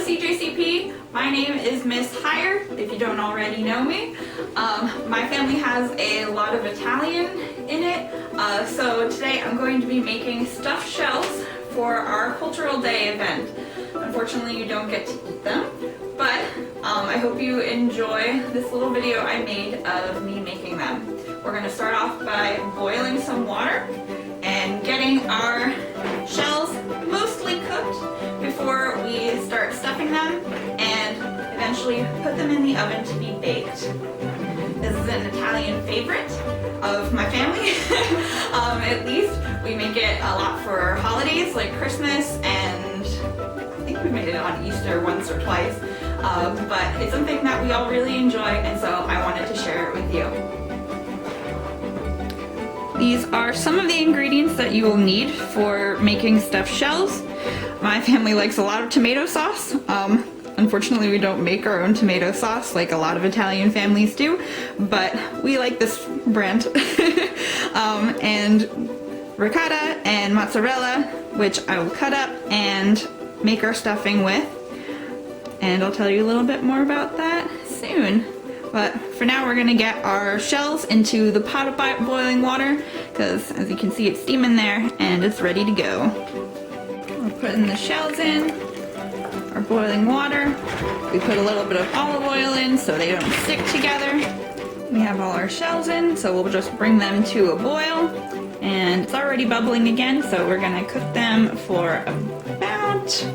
CJCP. My name is Miss Hire, if you don't already know me. My family has a lot of Italian in it, so today I'm going to be making stuffed shells for our Cultural Day event. Unfortunately, you don't get to eat them, but I hope you enjoy this little video I made of me making them. We're going to start off by boiling some water and getting our shells mostly cooked before we start stuffing them and eventually put them in the oven to be baked. This is an Italian favorite of my family. At least we make it a lot for holidays like Christmas, and I think we made it on Easter once or twice, but it's something that we all really enjoy, and so I wanted to share it with you. These are some of the ingredients that you will need for making stuffed shells. My family likes a lot of tomato sauce. Unfortunately, we don't make our own tomato sauce like a lot of Italian families do, but we like this brand. And ricotta and mozzarella, which I will cut up and make our stuffing with. And I'll tell you a little bit more about that soon. But for now, we're gonna get our shells into the pot of boiling water, because as you can see, it's steaming there and it's ready to go. We're putting the shells in our boiling water. We put a little bit of olive oil in so they don't stick together. We have all our shells in, so we'll just bring them to a boil. And it's already bubbling again, so we're gonna cook them for about,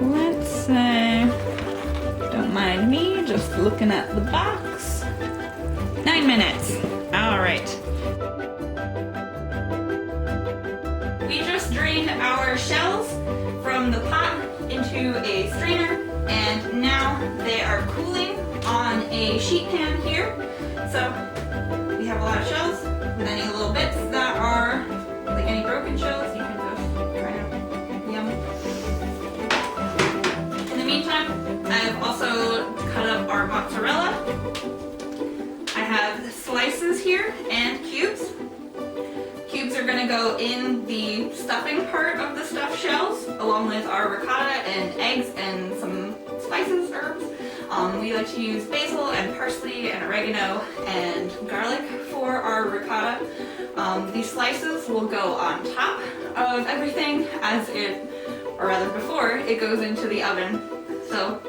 let's say, don't mind me, just looking at the box. 9 minutes. All right. We just drained our shells from the pot into a strainer, and now they are cooling on a sheet pan here. So we have a lot of shells with any little bits that are like any broken shells. You can just try to yum. In the meantime, I've also cut up our mozzarella. I have slices here and cubes. Cubes are going to go in the stuffing part of the stuffed shells, along with our ricotta and eggs and some spices, herbs. We like to use basil and parsley and oregano and garlic for our ricotta. These slices will go on top of everything as it, or rather before it goes into the oven. So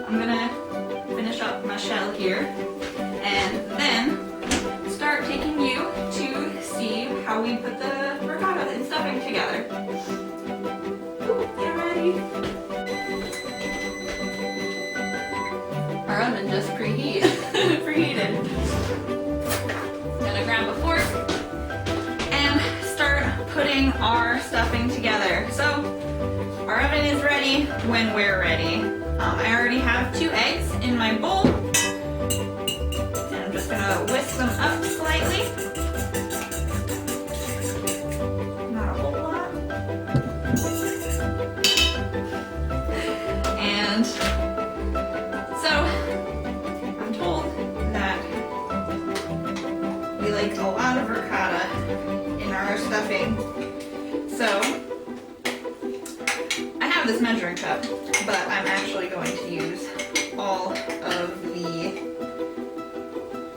I'm gonna finish up my shell here and then start taking you to see how we put the ricotta and stuffing together. Ooh, get ready. Our oven just preheated. Gonna grab a fork and start putting our stuffing together. So our oven is ready when we're ready. I already have 2 eggs in my bowl. And I'm just gonna whisk them up slightly. Not a whole lot. And so I'm told that we like a lot of ricotta in our stuffing. So I have this measuring cup, but I'm actually going to use all of the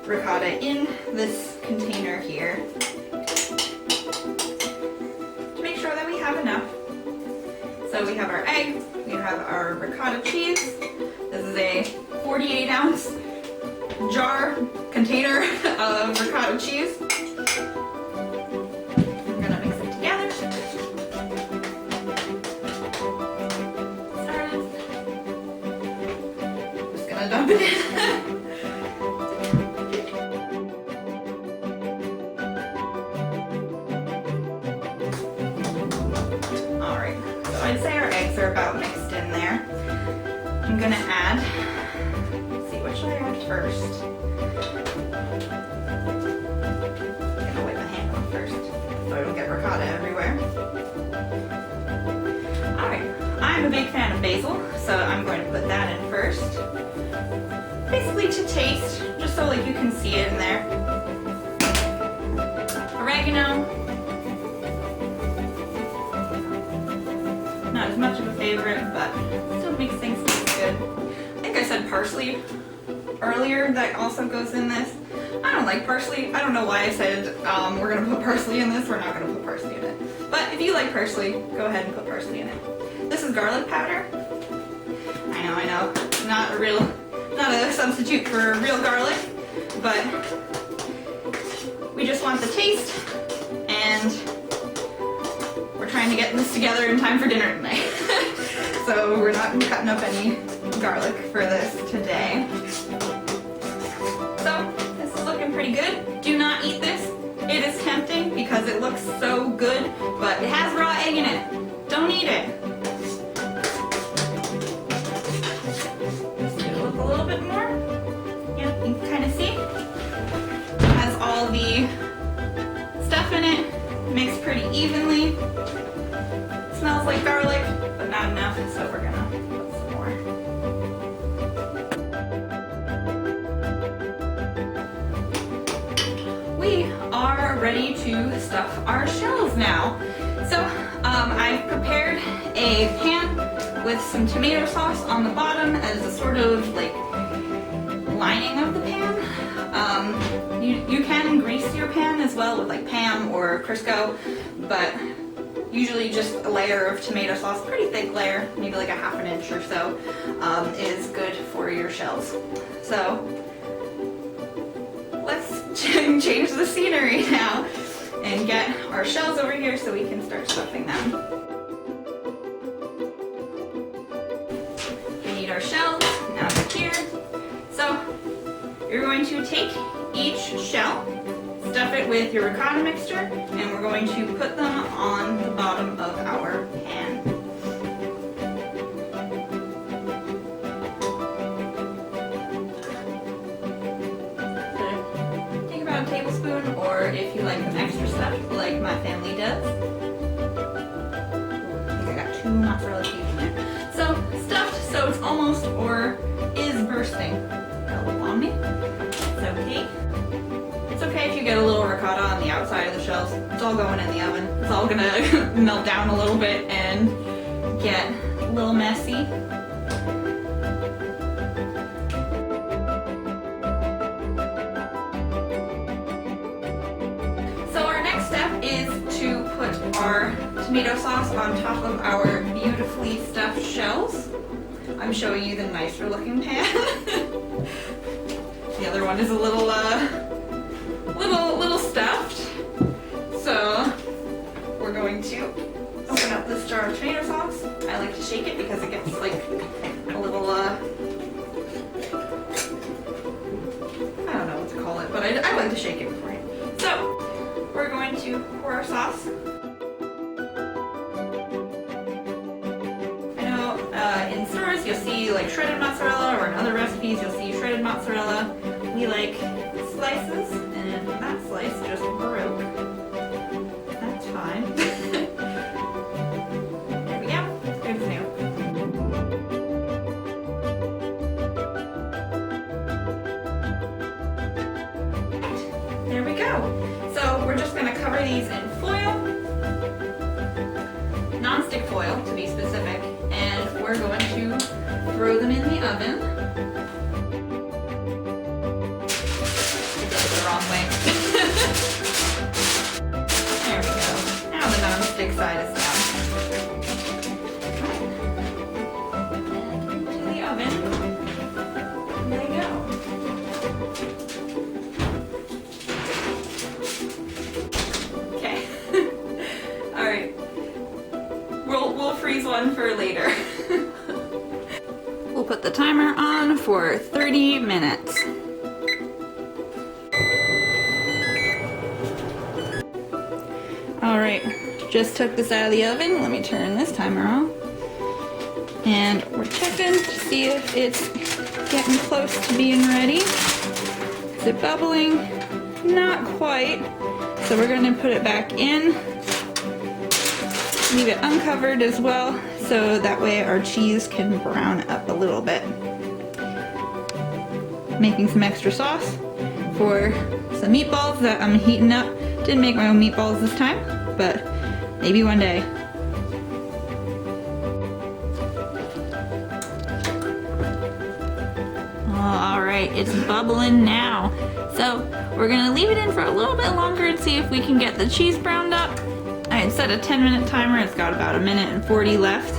ricotta in this container here to make sure that we have enough. So we have our egg, we have our ricotta cheese. This is a 48-ounce jar container of ricotta cheese. I'm gonna mix it together. Just gonna dump it in. Alright, so I'd say our eggs are about mixed in there. I'm gonna add, let's see, what should I add first? I'm gonna wipe my hand off first so I don't get ricotta everywhere. Alright, I'm a big fan of basil, so I'm going to put that in first. Basically to taste, just so like you can see it in there. Oregano. Not as much of a favorite, but still makes things said parsley earlier, that also goes in this. I don't like parsley. I don't know why I said we're gonna put parsley in this. We're not gonna put parsley in it. But if you like parsley, go ahead and put parsley in it. This is garlic powder. I know, not a substitute for real garlic, but we just want the taste, and we're trying to get this together in time for dinner tonight. So we're not cutting up any garlic for this today. So this is looking pretty good. Do not eat this. It is tempting because it looks so good, but it has raw egg in it. Don't eat it. Just look a little bit more. Yeah, you can kind of see. It has all the stuff in it, mixed pretty evenly. Smells like garlic, but not enough, so we're gonna put some more. We are ready to stuff our shells now. So I've prepared a pan with some tomato sauce on the bottom as a sort of like lining of the pan. You can grease your pan as well with like Pam or Crisco, but usually just a layer of tomato sauce, pretty thick layer, maybe like a ½ inch or so, is good for your shells. So let's change the scenery now and get our shells over here so we can start stuffing them. We need our shells now here. So you're going to take each shell, stuff it with your ricotta mixture, and we're going to put them on the bottom of our pan. So take about a tablespoon, or if you like them extra stuffed, like my family does. I think I got 2 mozzarella cubes in there. So stuffed so it's almost or is bursting. Got a little on me. It's okay. It's okay if you get a little ricotta on the outside of the shells. It's all going in the oven. It's all gonna melt down a little bit and get a little messy. So our next step is to put our tomato sauce on top of our beautifully stuffed shells. I'm showing you the nicer looking pan. The other one is a little stuffed. So we're going to open up this jar of tomato sauce. I like to shake it because it gets like a little I don't know what to call it, but I like to shake it beforehand. So we're going to pour our sauce. I know in stores you'll see like shredded mozzarella, or in other recipes you'll see shredded mozzarella. We like slices, and that slice just broke. That's fine. There we go. Good as new. There we go. So we're just going to cover these in foil, non-stick foil to be specific, and we're going to throw them in the oven. There we go. Now the non-stick side is down. Into the oven. There we go. Okay. All right. We'll freeze one for later. We'll put the timer on for 30 minutes. Alright, just took this out of the oven. Let me turn this timer on. And we're checking to see if it's getting close to being ready. Is it bubbling? Not quite. So we're going to put it back in. Leave it uncovered as well, so that way our cheese can brown up a little bit. Making some extra sauce for some meatballs that I'm heating up. Didn't make my own meatballs this time, but maybe one day. right, it's bubbling now. So we're gonna leave it in for a little bit longer and see if we can get the cheese browned up. I had set a 10-minute timer. It's got about 1:40 left.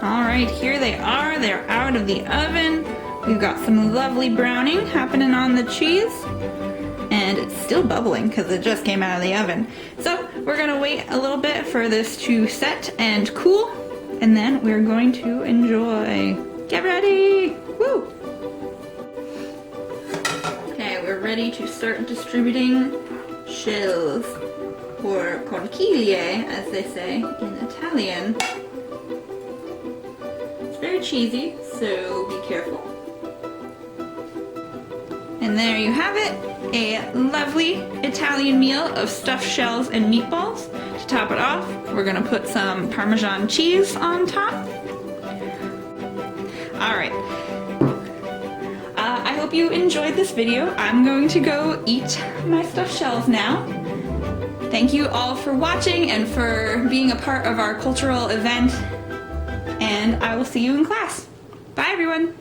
All right, here they are. They're out of the oven. We've got some lovely browning happening on the cheese. And it's still bubbling because it just came out of the oven. So we're gonna wait a little bit for this to set and cool, and then we're going to enjoy. Get ready! Woo! Okay, we're ready to start distributing shells, or conchiglie, as they say in Italian. It's very cheesy, so be careful. And there you have it, a lovely Italian meal of stuffed shells and meatballs. To top it off, we're gonna put some Parmesan cheese on top. All right, I hope you enjoyed this video. I'm going to go eat my stuffed shells now. Thank you all for watching and for being a part of our cultural event, and I will see you in class. Bye everyone.